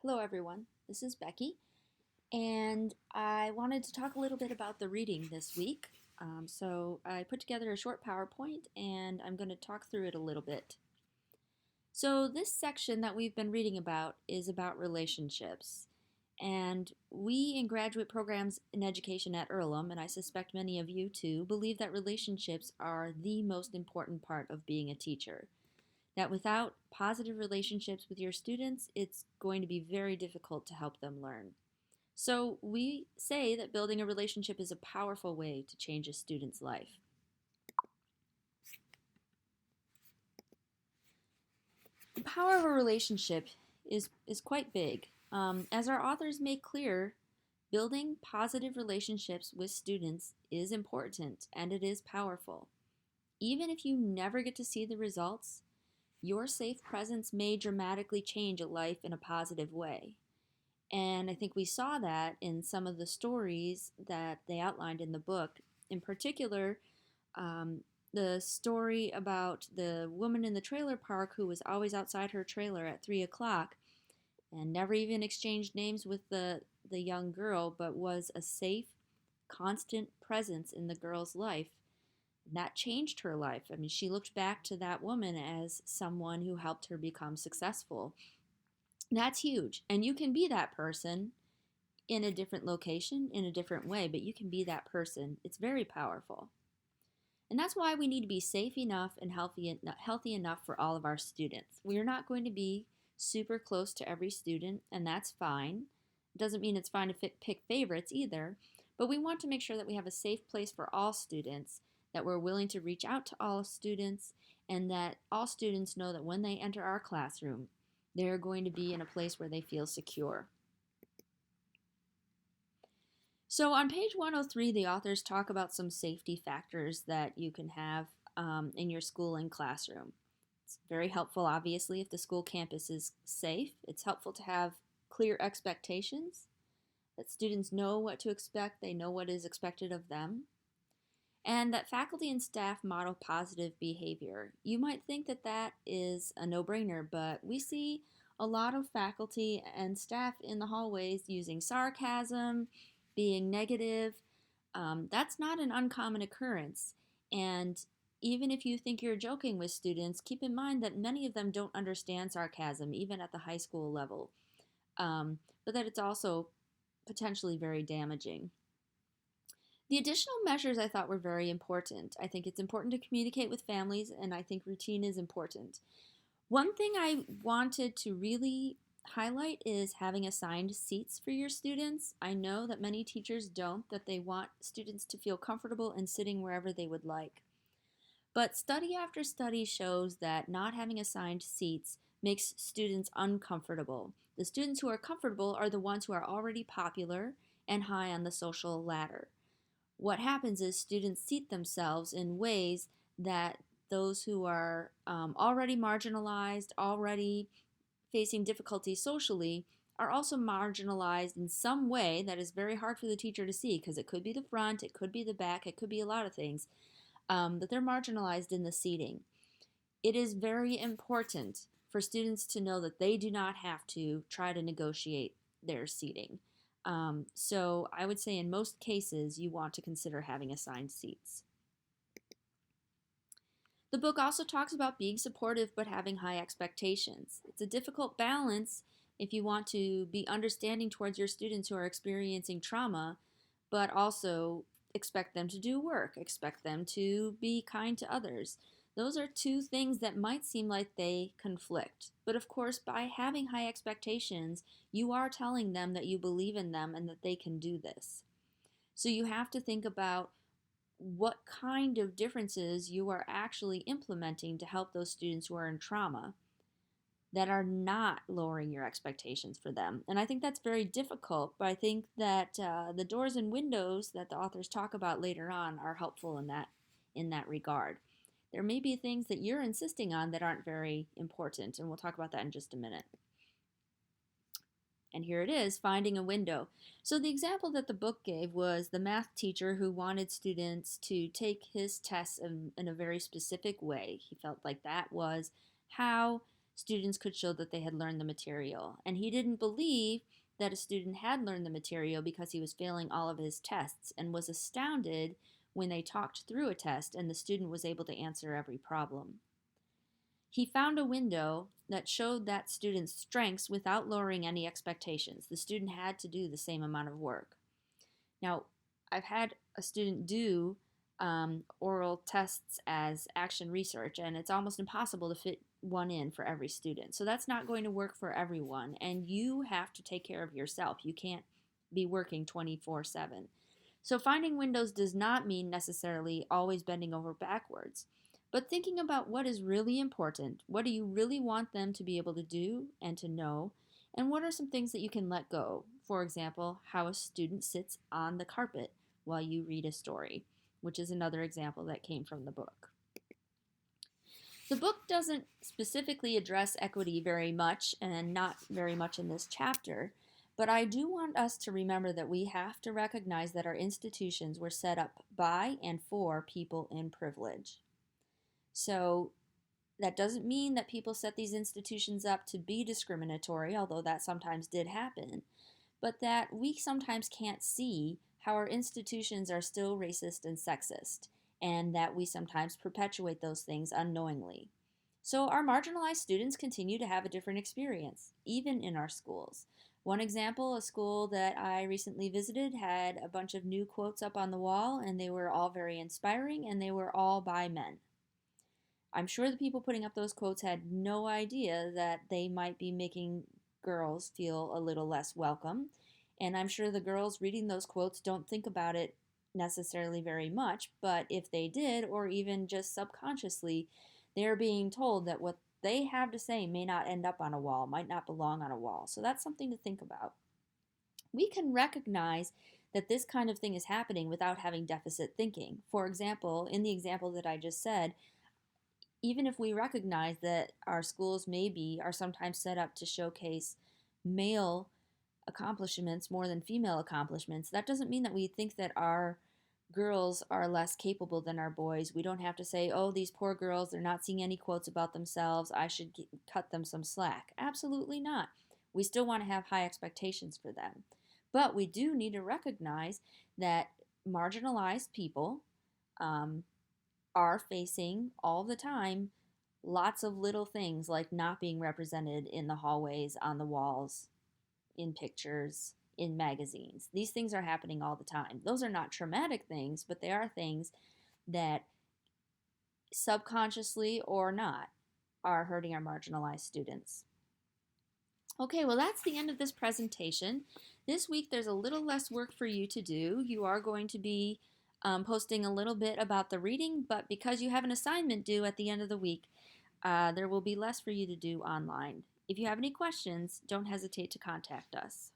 Hello, everyone. This is Becky, and I wanted to talk a little bit about the reading this week. So I put together a short PowerPoint, and I'm going to talk through it a little bit. So this section that we've been reading about is about relationships. And we in graduate programs in education at Earlham, and I suspect many of you too, believe that relationships are the most important part of being a teacher. That without positive relationships with your students, it's going to be very difficult to help them learn. So we say that building a relationship is a powerful way to change a student's life. The power of a relationship is quite big. As our authors make clear, building positive relationships with students is important and it is powerful. Even if you never get to see the results, your safe presence may dramatically change a life in a positive way. And I think we saw that in some of the stories that they outlined in the book. In particular, um, the story about the woman in the trailer park who was always outside her trailer at 3 o'clock and never even exchanged names with the young girl, but was a safe, constant presence in the girl's life. And that changed her life. I mean, she looked back to that woman as someone who helped her become successful. That's huge. And you can be that person in a different location, in a different way, but you can be that person. It's very powerful. And that's why we need to be safe enough and healthy enough for all of our students. We're not going to be super close to every student, and that's fine. It doesn't mean it's fine to pick favorites either, but we want to make sure that we have a safe place for all students, that we're willing to reach out to all students, and that all students know that when they enter our classroom, they're going to be in a place where they feel secure. So on page 103, the authors talk about some safety factors that you can have in your school and classroom. It's very helpful, obviously, if the school campus is safe. It's helpful to have clear expectations, that students know what to expect, they know what is expected of them, and that faculty and staff model positive behavior. You might think that that is a no-brainer, but we see a lot of faculty and staff in the hallways using sarcasm, being negative. That's not an uncommon occurrence. And even if you think you're joking with students, keep in mind that many of them don't understand sarcasm, even at the high school level, but that it's also potentially very damaging. The additional measures I thought were very important. I think it's important to communicate with families, and I think routine is important. One thing I wanted to really highlight is having assigned seats for your students. I know that many teachers don't, that they want students to feel comfortable and sitting wherever they would like. But study after study shows that not having assigned seats makes students uncomfortable. The students who are comfortable are the ones who are already popular and high on the social ladder. What happens is students seat themselves in ways that those who are already marginalized, already facing difficulty socially, are also marginalized in some way that is very hard for the teacher to see because it could be the front, it could be the back, it could be a lot of things, that they're marginalized in the seating. It is very important for students to know that they do not have to try to negotiate their seating. So I would say in most cases, you want to consider having assigned seats. The book also talks about being supportive but having high expectations. It's a difficult balance if you want to be understanding towards your students who are experiencing trauma, but also expect them to do work, expect them to be kind to others. Those are two things that might seem like they conflict. But of course, by having high expectations, you are telling them that you believe in them and that they can do this. So you have to think about what kind of differences you are actually implementing to help those students who are in trauma that are not lowering your expectations for them. And I think that's very difficult, but I think that the doors and windows that the authors talk about later on are helpful in that regard. There may be things that you're insisting on that aren't very important, and we'll talk about that in just a minute. And here it is, finding a window. So the example that the book gave was the math teacher who wanted students to take his tests in a very specific way. He felt like that was how students could show that they had learned the material. And he didn't believe that a student had learned the material because he was failing all of his tests, and was astounded when they talked through a test and the student was able to answer every problem. He found a window that showed that student's strengths without lowering any expectations. The student had to do the same amount of work. Now, I've had a student do oral tests as action research, and it's almost impossible to fit one in for every student. So that's not going to work for everyone, and you have to take care of yourself. You can't be working 24/7. So finding windows does not mean necessarily always bending over backwards, but thinking about what is really important. What do you really want them to be able to do and to know? And what are some things that you can let go? For example, how a student sits on the carpet while you read a story, which is another example that came from the book. The book doesn't specifically address equity very much, and not very much in this chapter, but I do want us to remember that we have to recognize that our institutions were set up by and for people in privilege. So that doesn't mean that people set these institutions up to be discriminatory, although that sometimes did happen, but that we sometimes can't see how our institutions are still racist and sexist, and that we sometimes perpetuate those things unknowingly. So our marginalized students continue to have a different experience, even in our schools. One example, a school that I recently visited had a bunch of new quotes up on the wall, and they were all very inspiring, and they were all by men. I'm sure the people putting up those quotes had no idea that they might be making girls feel a little less welcome. And I'm sure the girls reading those quotes don't think about it necessarily very much, but if they did, or even just subconsciously, they're being told that what they have to say may not end up on a wall, might not belong on a wall. So that's something to think about. We can recognize that this kind of thing is happening without having deficit thinking. For example, in the example that I just said, even if we recognize that our schools are sometimes set up to showcase male accomplishments more than female accomplishments, that doesn't mean that we think that our girls are less capable than our boys. We don't have to say, oh, these poor girls, they're not seeing any quotes about themselves, I should cut them some slack. Absolutely not. We still want to have high expectations for them. But we do need to recognize that marginalized people are facing all the time lots of little things like not being represented in the hallways, on the walls, in pictures, in magazines. These things are happening all the time. Those are not traumatic things, but they are things that subconsciously or not are hurting our marginalized students. Okay, well, that's the end of this presentation. This week there's a little less work for you to do. You are going to be posting a little bit about the reading, but because you have an assignment due at the end of the week, there will be less for you to do online. If you have any questions, don't hesitate to contact us.